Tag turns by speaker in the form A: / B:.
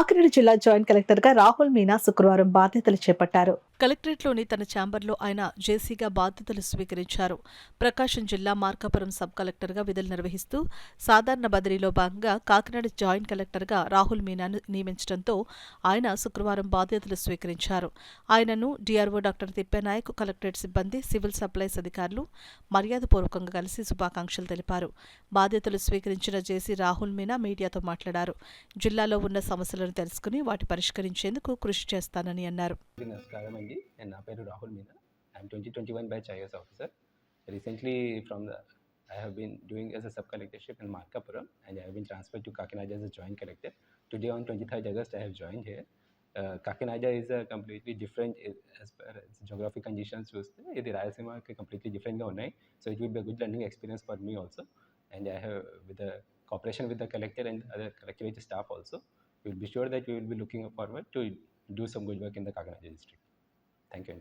A: కాకినాడ జిల్లా జాయింట్ కలెక్టర్గా రాహుల్ మీనా శుక్రవారం బాధ్యతలు చేపట్టారు. కలెక్టరేట్లోని తన ఛాంబర్లో ఆయన జేసీగా బాధ్యతలు స్వీకరించారు. ప్రకాశం జిల్లా మార్కాపురం సబ్ కలెక్టర్గా విధులు నిర్వహిస్తూ సాధారణ బదిలీలో భాగంగా కాకినాడ జాయింట్ కలెక్టర్గా రాహుల్ మీనాను నియమించడంతో ఆయన శుక్రవారం బాధ్యతలు స్వీకరించారు. ఆయనను డీఆర్ఓ డాక్టర్ తిప్పేనాయక్, కలెక్టరేట్ సిబ్బంది, సివిల్ సప్లైస్ అధికారులు మర్యాదపూర్వకంగా కలిసి శుభాకాంక్షలు తెలిపారు. బాధ్యతలు స్వీకరించిన జేసీ రాహుల్ మీనా మీడియాతో మాట్లాడారు. జిల్లాలో ఉన్న సమస్యలను తెలుసుకుని వాటి పరిష్కరించేందుకు కృషి చేస్తానని అన్నారు.
B: నమస్కారం అండి. నా పేరు Rahul Meena. I'm 2021 batch IAS officer. Recently from the I have been doing as a sub collectorship in Markapuram and I have been transferred to Kakinada as a joint collector. Today on 23rd August I have joined here. Kakinada is a completely different as per its geographic conditions చూస్తే ఇది రాయలసీమకి completely different గా ఉన్నాయి. So it will be a good learning experience for me also. And I have with the cooperation with the collector and other collectorate staff also, we will be sure that we will be looking forward to do some good work in the Kakinada district. Thank you.